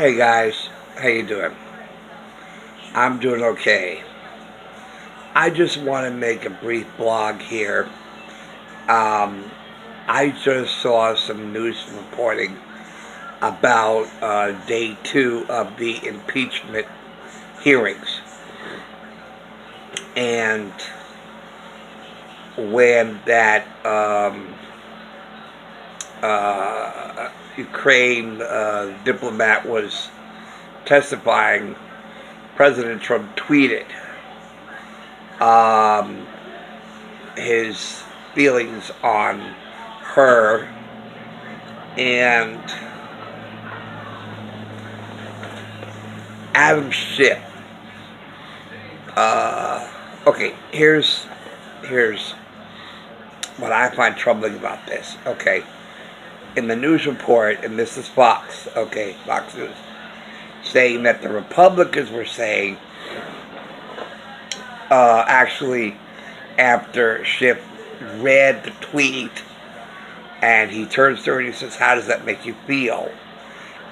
Hey guys, how you doing? I'm doing okay. I just want to make a brief blog here. Um, I just saw some news reporting about day two of the impeachment hearings, and when that Ukraine diplomat was testifying, President Trump tweeted um, his feelings on her, and Adam Schiff. Okay, here's what I find troubling about this. Okay, in the news report, and this is Fox. Okay, Fox News, saying that the Republicans were saying, actually, after Schiff read the tweet, and he turns to her and he says, "How does that make you feel?"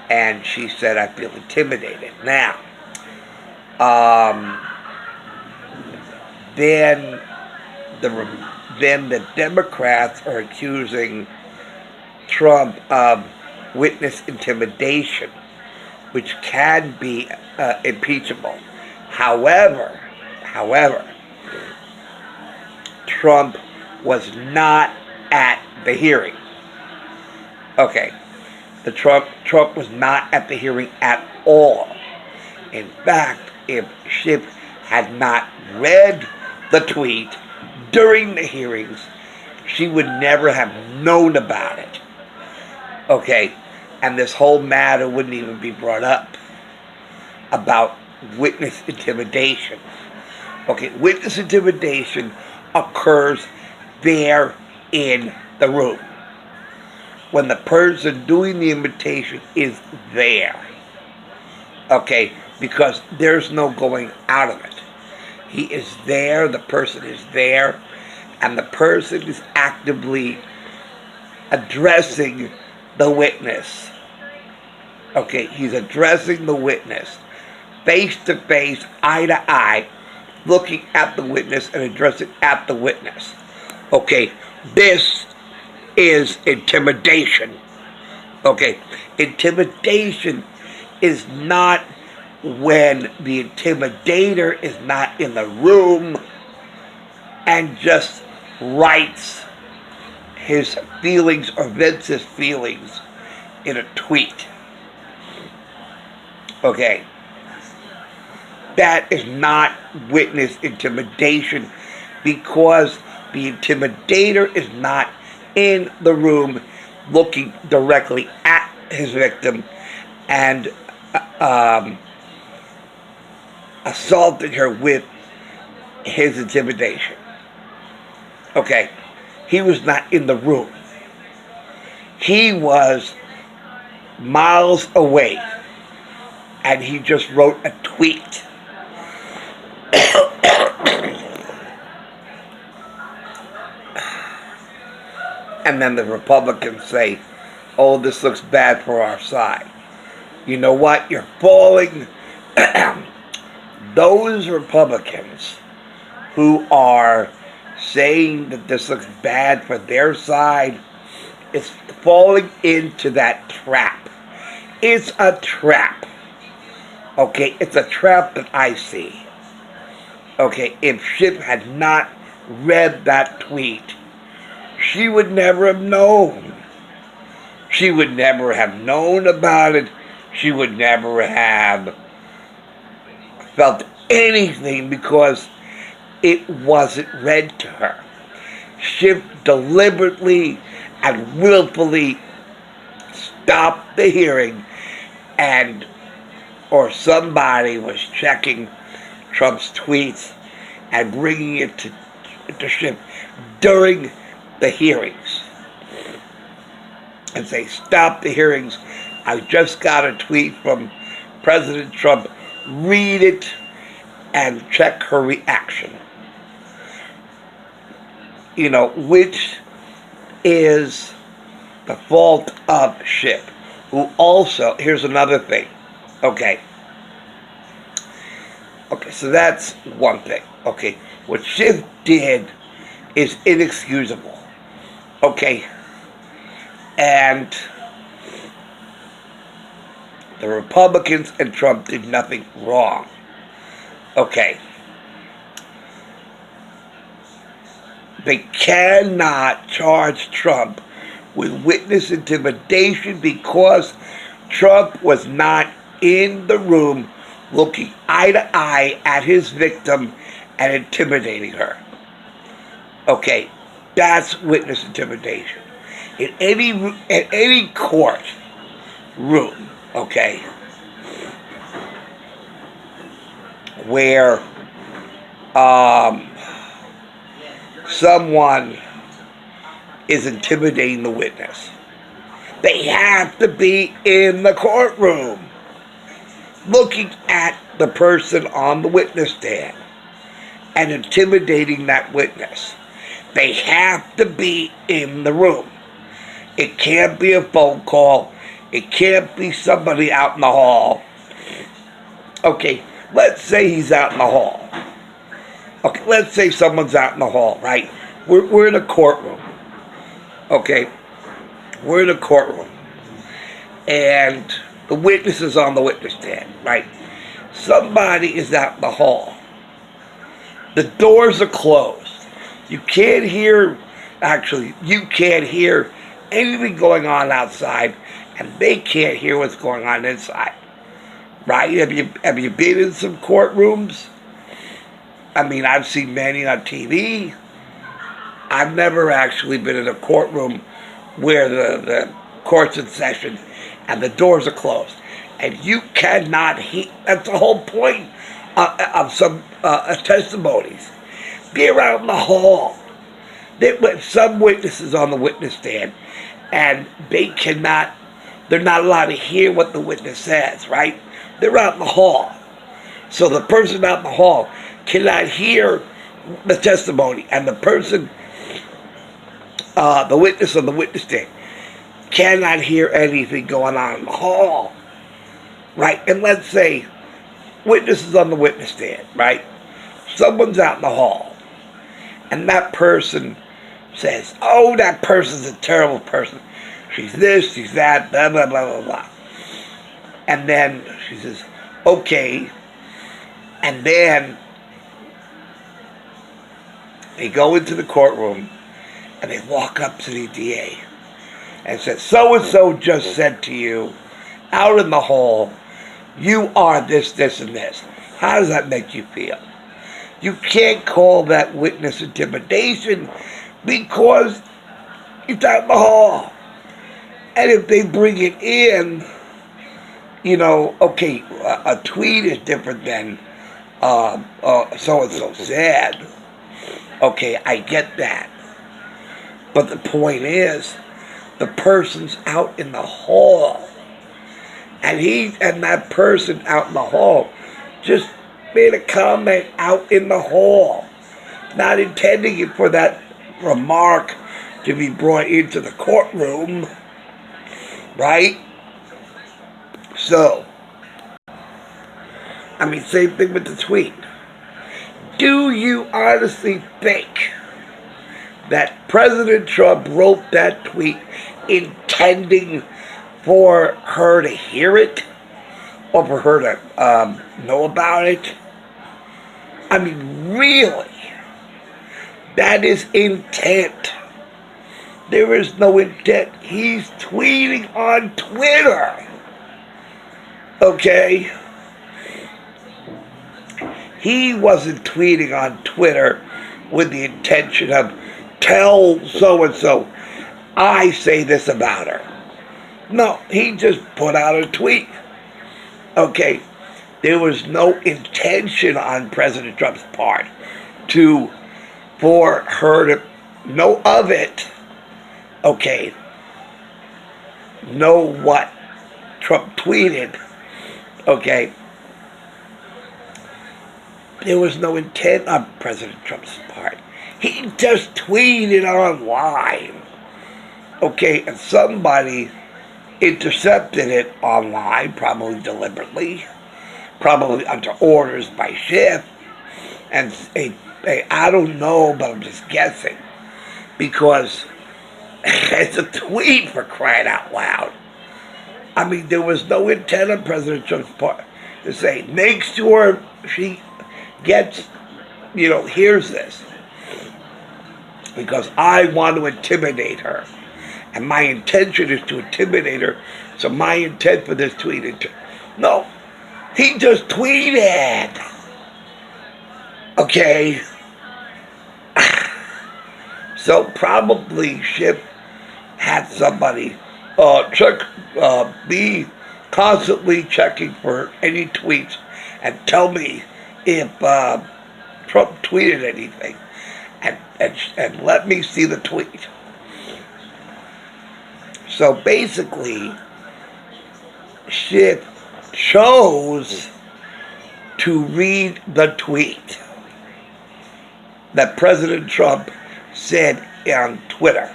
And she said, "I feel intimidated." Now, then the Democrats are accusing Trump of witness intimidation, which can be impeachable. However, Trump was not at the hearing. Okay, Trump was not at the hearing at all. In fact, if Schiff had not read the tweet during the hearings, she would never have known about it. Okay, and this whole matter wouldn't even be brought up about witness intimidation. Okay, witness intimidation occurs there in the room, when the person doing the invitation is there. Okay, because there's no going out of it. He is there, the person is there, and the person is actively addressing the witness. Okay, he's addressing the witness face to face, eye to eye, looking at the witness and addressing at the witness. Okay, this is intimidation. Okay, intimidation is not when the intimidator is not in the room and just writes his feelings or vents his feelings in a tweet. Okay, that is not witness intimidation, because the intimidator is not in the room looking directly at his victim and assaulting her with his intimidation. Okay, he was not in the room. He was miles away, and he just wrote a tweet. And then the Republicans say, "Oh, this looks bad for our side." You know what? You're falling. Those Republicans who are saying that this looks bad for their side is falling into that trap. It's a trap. Okay, it's a trap that I see. Okay, if Schiff had not read that tweet, she would never have known. She would never have known about it. She would never have felt anything because it wasn't read to her. Schiff deliberately and willfully stopped the hearing, or somebody was checking Trump's tweets and bringing it to Schiff during the hearings and say, "Stop the hearings. I just got a tweet from President Trump. Read it and check her reaction." Which is the fault of Schiff, who also, here's another thing. Okay. Okay, so that's one thing. Okay, what Schiff did is inexcusable. Okay, and the Republicans and Trump did nothing wrong. Okay, they cannot charge Trump with witness intimidation because Trump was not in the room looking eye to eye at his victim and intimidating her. Okay, that's witness intimidation. In any court room, okay, where someone is intimidating the witness, they have to be in the courtroom looking at the person on the witness stand and intimidating that witness. They have to be in the room. It can't be a phone call. It can't be somebody out in the hall. Okay, let's say he's out in the hall. Okay, let's say someone's out in the hall, right? We're in a courtroom. Okay, we're in a courtroom. And the witness is on the witness stand, right? Somebody is out in the hall. The doors are closed. You can't hear anything going on outside, and they can't hear what's going on inside. Right? Have you been in some courtrooms? I mean, I've seen many on TV. I've never actually been in a courtroom where the court's in session and the doors are closed. And you cannot hear. That's the whole point of some testimonies. Be around the hall. Some witnesses on the witness stand, and they're not allowed to hear what the witness says, right? They're out in the hall. So the person out in the hall cannot hear the testimony, and the person, the witness on the witness stand, cannot hear anything going on in the hall, right? And let's say witnesses on the witness stand, right? Someone's out in the hall, and that person says, "Oh, that person's a terrible person. She's this, she's that, blah, blah, blah, blah, blah." And then she says, "Okay." And then they go into the courtroom, and they walk up to the DA and says, "So-and-so just said to you, out in the hall, you are this, this, and this. How does that make you feel?" You can't call that witness intimidation because it's out in the hall. And if they bring it in, okay, a tweet is different than so-and-so said. Okay, I get that. But the point is, the person's out in the hall. And that person out in the hall just made a comment out in the hall, not intending it for that remark to be brought into the courtroom, right? So, same thing with the tweet. Do you honestly think that President Trump wrote that tweet intending for her to hear it or for her to know about it? Really? That is intent. There is no intent. He's tweeting on Twitter. Okay? He wasn't tweeting on Twitter with the intention of, tell so-and-so, I say this about her. No, he just put out a tweet. Okay? There was no intention on President Trump's part for her to know of it. Okay? Know what Trump tweeted. Okay? There was no intent on President Trump's part. He just tweeted online. Okay? And somebody intercepted it online, probably deliberately, probably under orders by Schiff, and I don't know, but I'm just guessing, because it's a tweet, for crying out loud. I mean, there was no intent on President Trump's part to say, make sure she gets, hears this, because I want to intimidate her. And my intention is to intimidate her, so my intent for this tweet is to... No, he just tweeted. Okay? So probably Schiff had somebody be constantly checking for any tweets and tell me if Trump tweeted anything, and let me see the tweet. So basically, Schiff chose to read the tweet that President Trump said on Twitter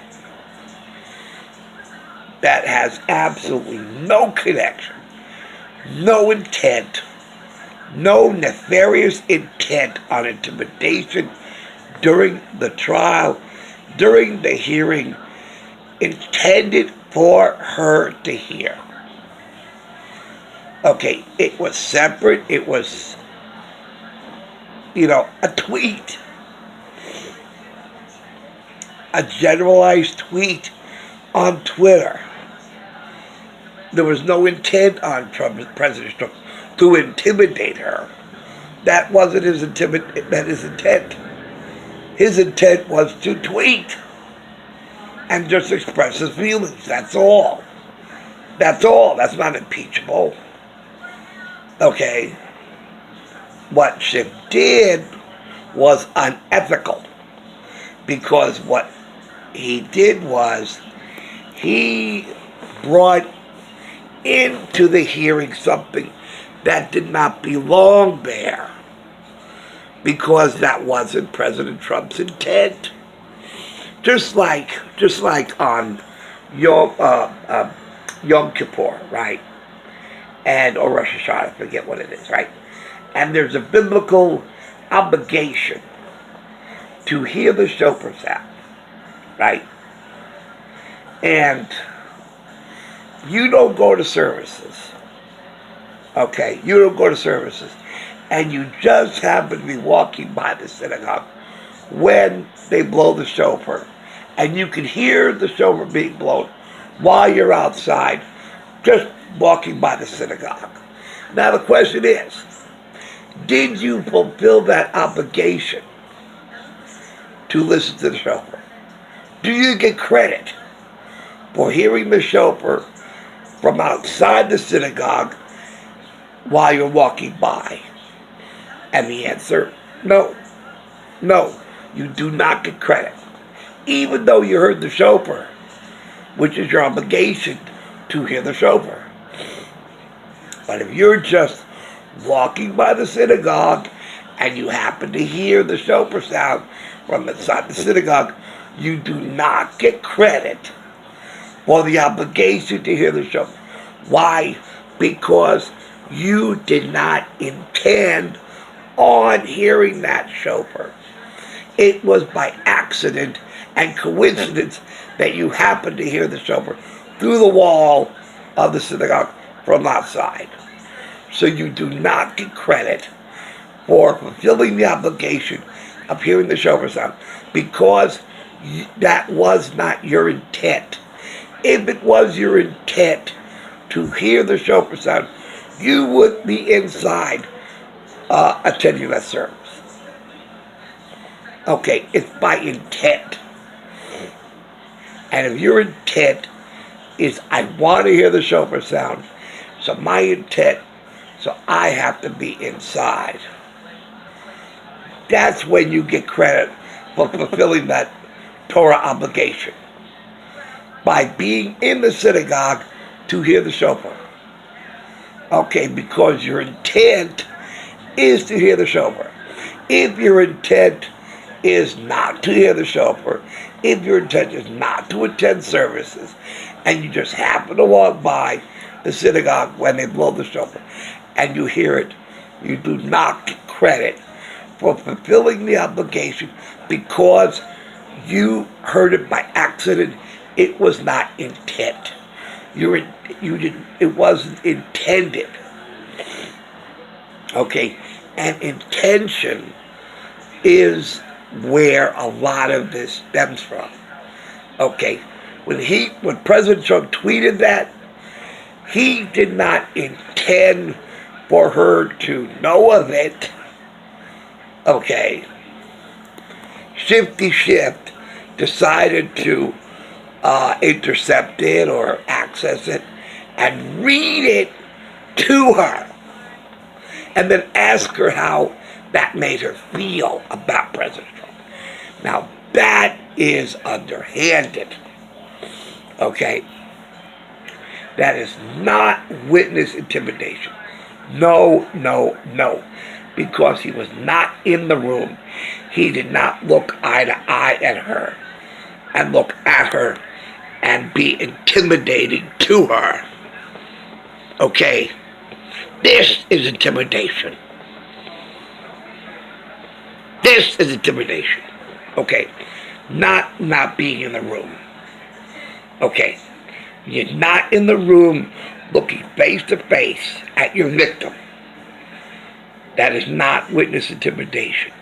that has absolutely no connection, no intent, no nefarious intent on intimidation during the trial, during the hearing, intended for her to hear. Okay, it was separate. It was, a tweet. A generalized tweet on Twitter. There was no intent on President Trump to intimidate her. That wasn't his intent. His intent was to tweet and just express his feelings. That's all. That's all. That's not impeachable. Okay. What Schiff did was unethical, because what he did was he brought into the hearing something that did not belong there, because that wasn't President Trump's intent. Just like on Yom Kippur, right? Or Rosh Hashanah, I forget what it is, right? And there's a biblical obligation to hear the shofar sound, right? And you don't go to services, okay? You don't go to services, and you just happen to be walking by the synagogue when they blow the shofar, and you can hear the shofar being blown while you're outside, just walking by the synagogue. Now the question is, did you fulfill that obligation to listen to the shofar? Do you get credit for hearing the shofar from outside the synagogue while you're walking by? And the answer, no. No, you do not get credit. Even though you heard the shofar, which is your obligation to hear the shofar. But if you're just walking by the synagogue and you happen to hear the shofar sound from inside the synagogue, you do not get credit for the obligation to hear the shofar. Why? Because you did not intend on hearing that shofar. It was by accident and coincidence that you happened to hear the shofar through the wall of the synagogue from outside. So you do not get credit for fulfilling the obligation of hearing the shofar sound, because that was not your intent. If it was your intent to hear the shofar sound, you would be inside attending that service. Okay, it's by intent. And if your intent is, I want to hear the shofar sound, so my intent, so I have to be inside, that's when you get credit for fulfilling that Torah obligation, by being in the synagogue to hear the shofar. Okay, because your intent is to hear the shofar. If your intent is not to hear the shofar, if your intent is not to attend services, and you just happen to walk by the synagogue when they blow the shofar, and you hear it, you do not get credit for fulfilling the obligation because you heard it by accident. It was not intent. It wasn't intended. Okay, and intention is where a lot of this stems from. Okay, when President Trump tweeted that, he did not intend for her to know of it. Okay, Shifty Schiff decided to intercept it or access it and read it to her, and then ask her how that made her feel about President Trump. Now, that is underhanded. Okay? That is not witness intimidation. No, no, no. Because he was not in the room. He did not look eye to eye at her and look at her and be intimidating to her. Okay? This is intimidation. This is intimidation. Okay? Not being in the room. Okay? You're not in the room looking face to face at your victim. That is not witness intimidation.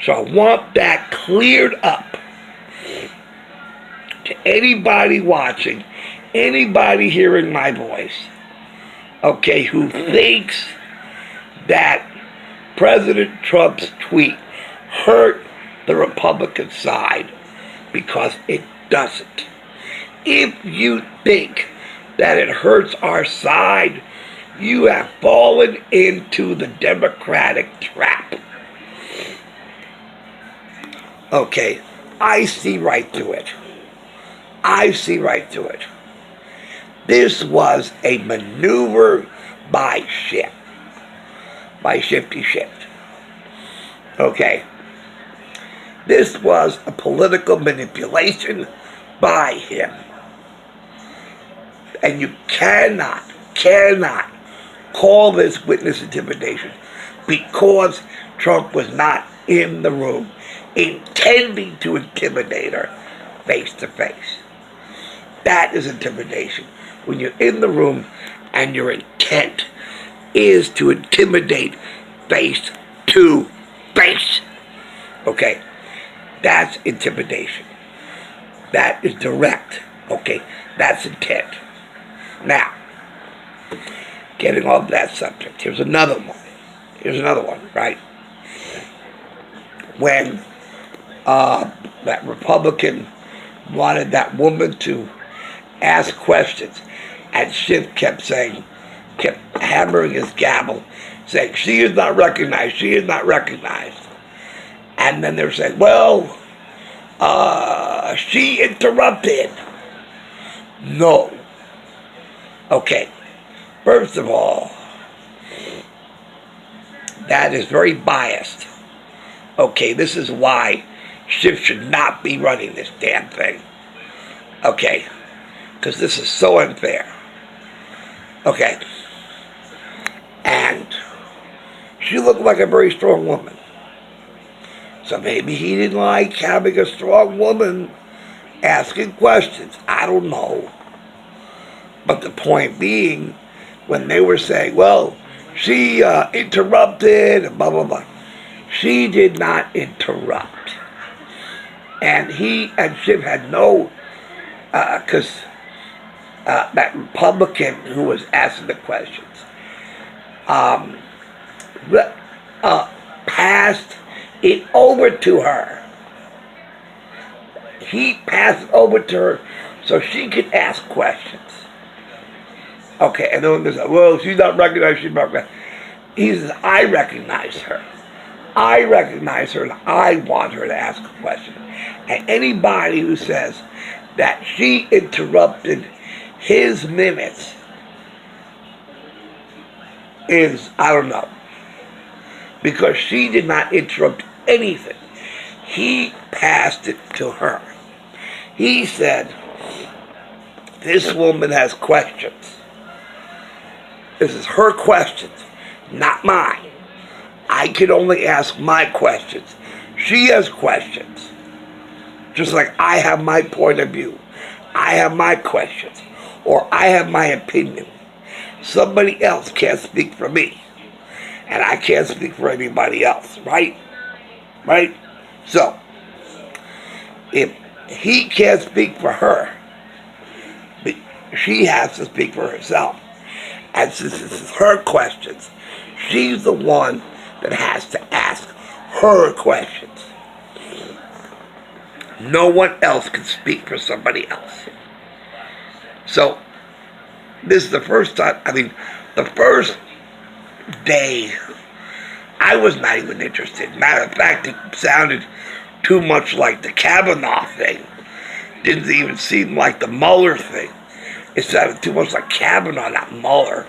So I want that cleared up to anybody watching, anybody hearing my voice, okay, who thinks that President Trump's tweet hurt the Republican side, because it doesn't. If you think that it hurts our side, you have fallen into the Democratic trap. Okay, I see right through it. I see right through it. This was a maneuver by Shifty Schiff. Okay. This was a political manipulation by him. And you cannot call this witness intimidation because Trump was not in the room intending to intimidate her face to face. That is intimidation. When you're in the room and your intent is to intimidate face to face. Okay? That's intimidation. That is direct. Okay? That's intent. Now, getting off that subject, here's another one, right? When that Republican wanted that woman to ask questions, and Schiff kept hammering his gavel, saying, she is not recognized, she is not recognized. And then they're saying, well, she interrupted. No. Okay. First of all, that is very biased. Okay, this is why Schiff should not be running this damn thing. Okay, because this is so unfair. Okay. And she looked like a very strong woman. So maybe he didn't like having a strong woman asking questions. I don't know. But the point being, when they were saying, well, she interrupted, and blah, blah, blah. She did not interrupt. And he and Schiff had no, because that Republican who was asking the questions passed it over to her. He passed it over to her so she could ask questions. Okay, and then they said, well, she's not recognized, she's not recognized. He says, I recognize her. I recognize her, and I want her to ask a question. And anybody who says that she interrupted his minutes is, I don't know. Because she did not interrupt anything. He passed it to her. He said, This woman has questions. This is her questions, not mine. I can only ask my questions. She has questions. Just like I have my point of view. I have my questions. Or I have my opinion. Somebody else can't speak for me. And I can't speak for anybody else, right? Right? So, if he can't speak for her, she has to speak for herself. And since this is her questions, she's the one that has to ask her questions. No one else can speak for somebody else. So, this is the first time, the first day, I was not even interested. Matter of fact, it sounded too much like the Kavanaugh thing. Didn't even seem like the Mueller thing. It sounded too much like Kavanaugh, not Mueller.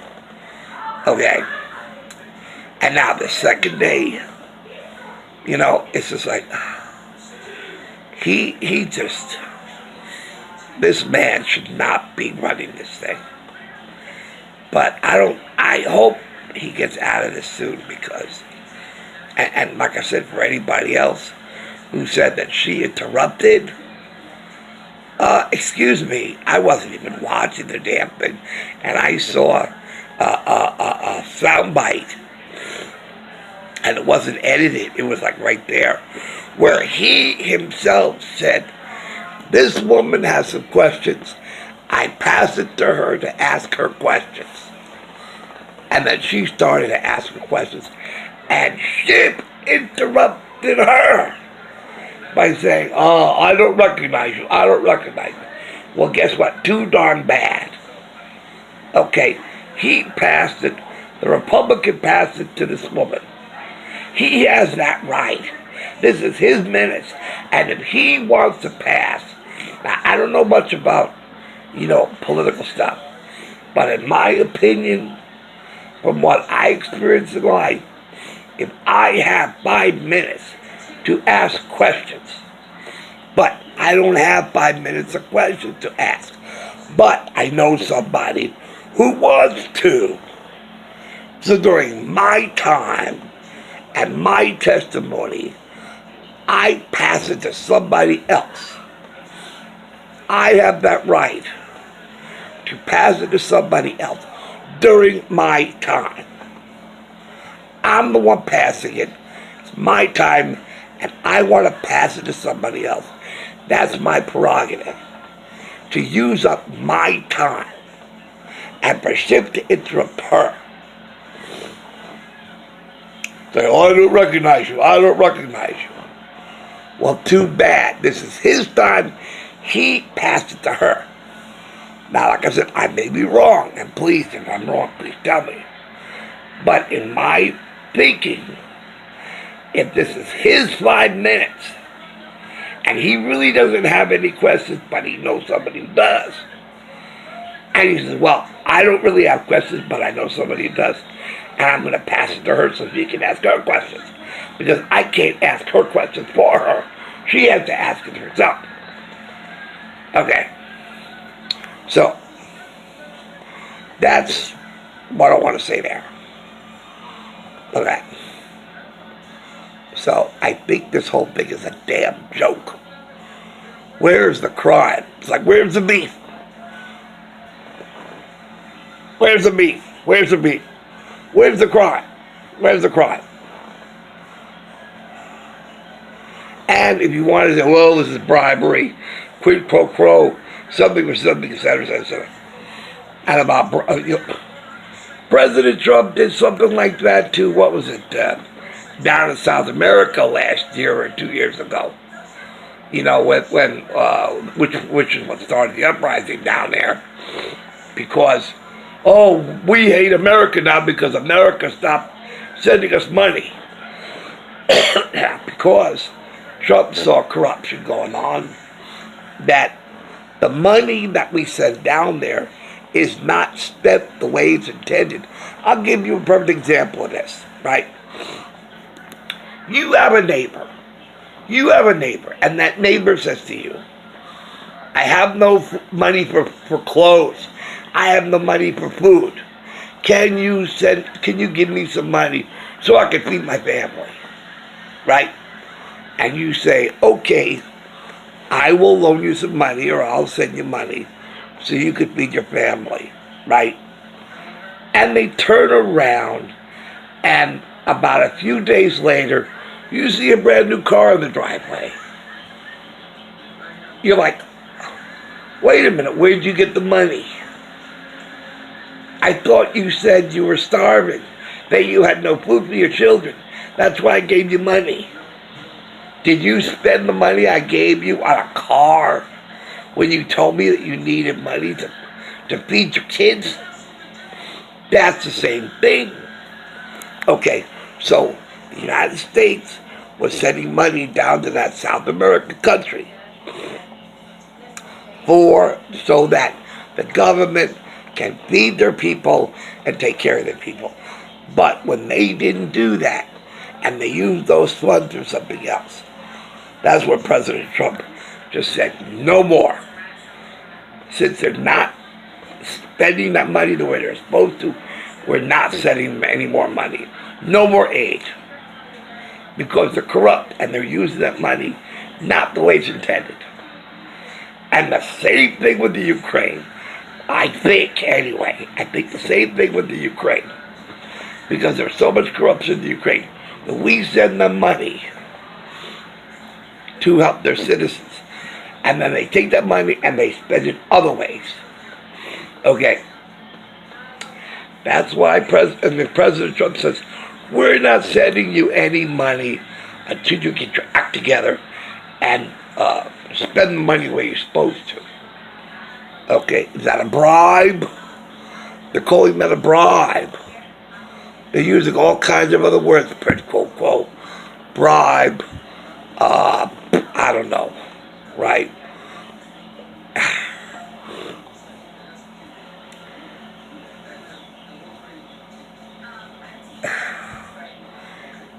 Okay. And now the second day, it's just like, he just, this man should not be running this thing. But I hope he gets out of this soon because, and like I said, for anybody else who said that she interrupted, excuse me, I wasn't even watching the damn thing, and I saw a soundbite, and it wasn't edited, it was like right there, where he himself said, this woman has some questions, I pass it to her to ask her questions. And then she started to ask her questions, and Schiff interrupted her by saying, oh, I don't recognize you. Well, guess what? Too darn bad. Okay, he passed it. The Republican passed it to this woman. He has that right. This is his minutes. And if he wants to pass, now I don't know much about, political stuff. But in my opinion, from what I experienced in life, if I have 5 minutes to ask questions, but I don't have 5 minutes of questions to ask, but I know somebody who wants to. So during my time and my testimony, I pass it to somebody else. I have that right to pass it to somebody else during my time. I'm the one passing it. It's my time, and I want to pass it to somebody else. That's my prerogative. To use up my time. And for Schiff to interrupt her. Say, oh, I don't recognize you. Well, too bad. This is his time. He passed it to her. Now, like I said, I may be wrong, and please, if I'm wrong, please tell me. But in my thinking, if this is his 5 minutes, and he really doesn't have any questions, but he knows somebody who does, and he says, well, I don't really have questions, but I know somebody who does, and I'm going to pass it to her so she can ask her questions, because I can't ask her questions for her. She has to ask it herself. Okay. So, that's what I want to say there. Okay. So, I think this whole thing is a damn joke. Where's the crime? It's like, where's the beef? Where's the beef? Where's the beef? Where's the crime? Where's the crime? And if you want to say, well, this is bribery, quid pro quo, something for something, etc., etc. And about, President Trump did something like that too, what was it, down in South America last year or 2 years ago. Which is what started the uprising down there. Because, we hate America now because America stopped sending us money. Because Trump saw corruption going on, that the money that we send down there is not spent the way it's intended. I'll give you a perfect example of this, right? You have a neighbor, and that neighbor says to you, I have no money for clothes. I have no money for food. Can you give me some money so I can feed my family? Right? And you say, okay, I will loan you some money or I'll send you money so you could feed your family. Right? And they turn around and about a few days later, you see a brand new car in the driveway. You're like, wait a minute, where'd you get the money? I thought you said you were starving, that you had no food for your children. That's why I gave you money. Did you spend the money I gave you on a car when you told me that you needed money to feed your kids? That's the same thing. Okay, so the United States was sending money down to that South American country so that the government can feed their people and take care of their people. But when they didn't do that, and they used those funds for something else, that's what President Trump just said, no more. Since they're not spending that money the way they're supposed to, we're not sending them any more money. No more aid. Because they're corrupt and they're using that money not the way it's intended. And the same thing with the Ukraine. I think, anyway, the same thing with the Ukraine. Because there's so much corruption in the Ukraine that we send them money to help their citizens. And then they take that money and they spend it other ways. Okay. That's why President Trump says, we're not sending you any money until you get your act together and spend the money the way you're supposed to. Okay, is that a bribe? They're calling that a bribe. They're using all kinds of other words, quote, quote, bribe, I don't know, right?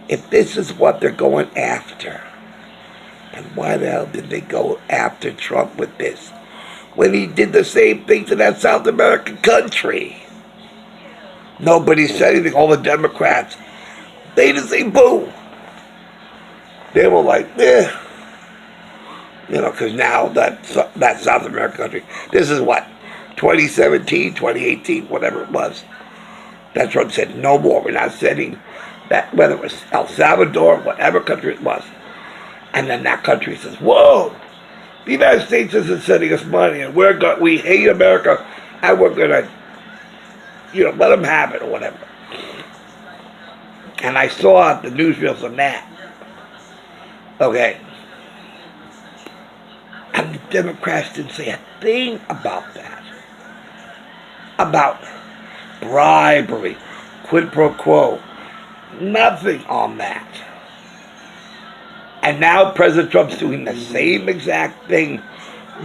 If this is what they're going after, then why the hell did they go after Trump with this? When he did the same thing to that South American country. Nobody said anything. All the Democrats, they didn't say boo. They were like, eh. Because now that South American country, this is what, 2017, 2018, whatever it was. That Trump said, no more. We're not sending that, whether it was El Salvador, whatever country it was. And then that country says, whoa, the United States isn't sending us money, and we hate America, and we're going to, let them have it or whatever. And I saw the newsreels on that. Okay. And the Democrats didn't say a thing about that. About bribery, quid pro quo. Nothing on that. And now President Trump's doing the same exact thing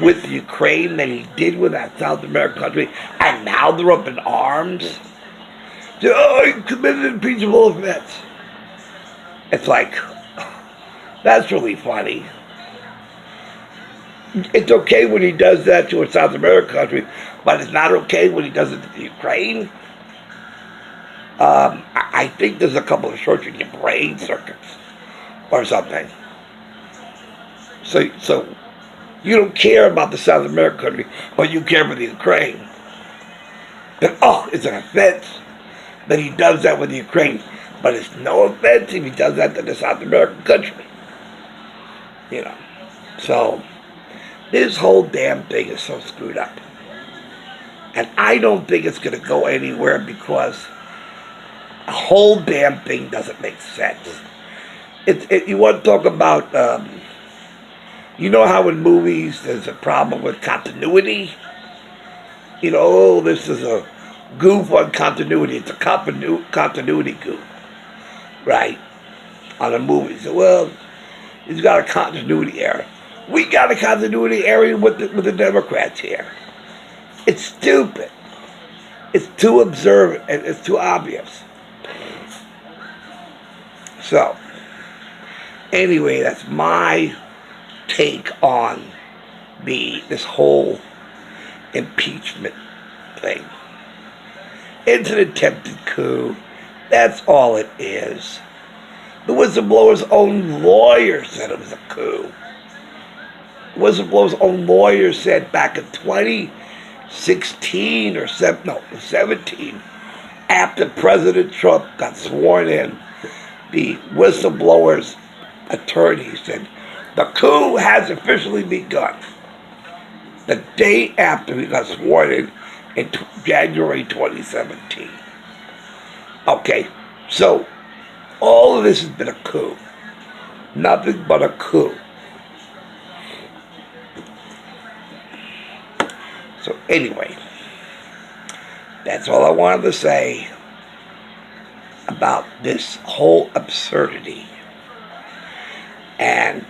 with Ukraine that he did with that South American country, and now they're up in arms. He committed an impeachable offense. It's like, that's really funny. It's okay when he does that to a South American country, but it's not okay when he does it to Ukraine. I think there's a couple of shorts in your brain circuits or something. So you don't care about the South American country, but you care for the Ukraine. But it's an offense that he does that with the Ukraine, but it's no offense if he does that to the South American country. So this whole damn thing is so screwed up. And I don't think it's going to go anywhere because the whole damn thing doesn't make sense. You want to talk about, how in movies there's a problem with continuity? This is a goof on continuity. It's a continuity goof, right? On a movie. So, well, he's got a continuity error. We got a continuity error with the Democrats here. It's stupid. It's too observant and it's too obvious. So, anyway, that's my take on this whole impeachment thing. It's an attempted coup. That's all it is. The whistleblower's own lawyer said it was a coup. The whistleblower's own lawyer said back in 2016 or 17, after President Trump got sworn in, the whistleblower's attorney said, the coup has officially begun. The day after he got sworn in January 2017. Okay, so all of this has been a coup. Nothing but a coup. So anyway, that's all I wanted to say about this whole absurdity. And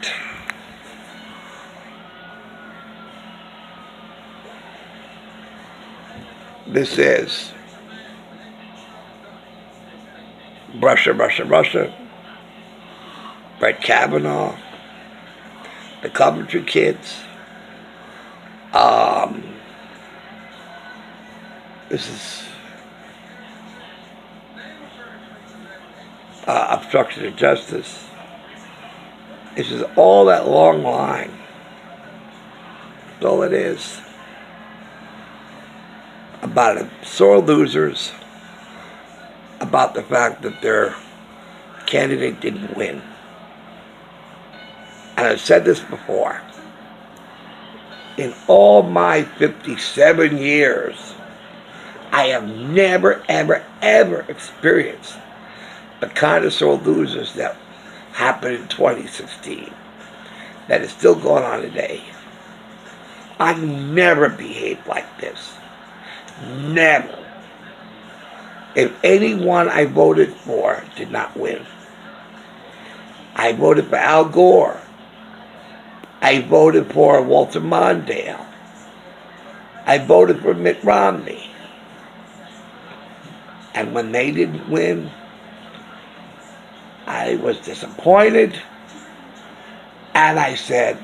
this is Russia, Brett Kavanaugh, the Coventry kids. This is obstruction of justice. This is all that long line. That's all it is. About it. Sore losers. About the fact that their candidate didn't win. And I've said this before. In all my 57 years, I have never, ever experienced the kind of sore losers that happened in 2016 that is still going on today. I never behaved like this. Never. If anyone I voted for did not win, I voted for Al Gore. I voted for Walter Mondale. I voted for Mitt Romney. And when they didn't win, I was disappointed. And I said,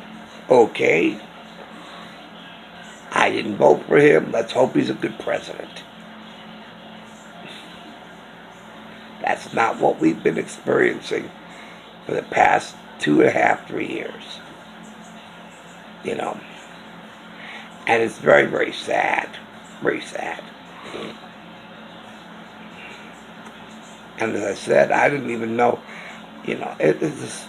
okay, I didn't vote for him. Let's hope he's a good president. That's not what we've been experiencing for the past 2.5, 3 years. You know. And it's very, very sad. Very sad. And as I said, I didn't even know, you know, it's just,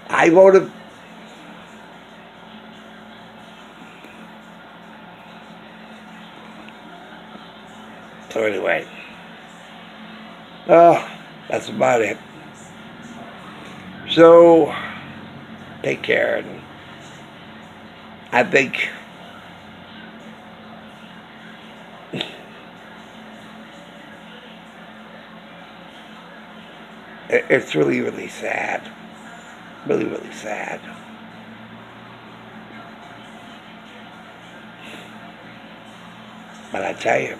I voted. So anyway, that's about it. So, take care. And I think it's really, really sad. Really, really sad. But I tell you,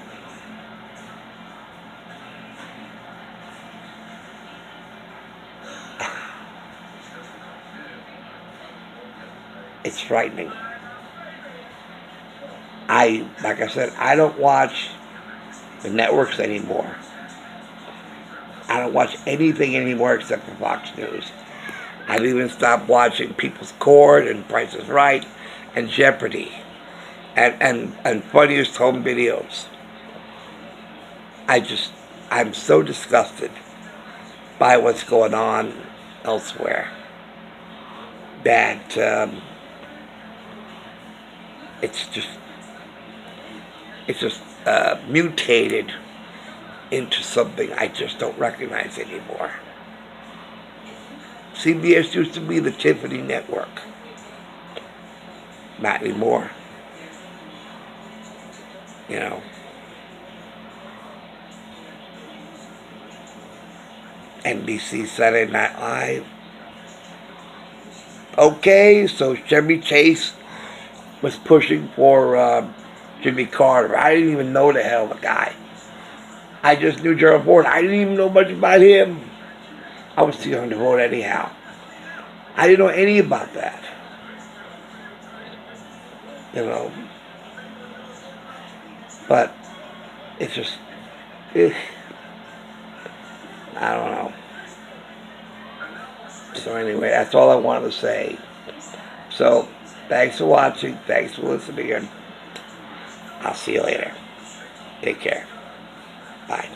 it's frightening. Like I said, I don't watch the networks anymore. I don't watch anything anymore except for Fox News. I've even stopped watching People's Court and Price is Right and Jeopardy and Funniest Home Videos. I'm so disgusted by what's going on elsewhere that it's just mutated into something I just don't recognize anymore. CBS used to be the Tiffany Network. Not anymore. You know. NBC Saturday Night Live. Okay, so Chevy Chase was pushing for Jimmy Carter. I didn't even know the hell the guy. I just knew Gerald Ford. I didn't even know much about him. I was too young to vote anyhow. I didn't know any about that. You know, but it's just, I don't know. So anyway, that's all I wanted to say. So, thanks for watching. Thanks for listening. And I'll see you later. Take care. Bye.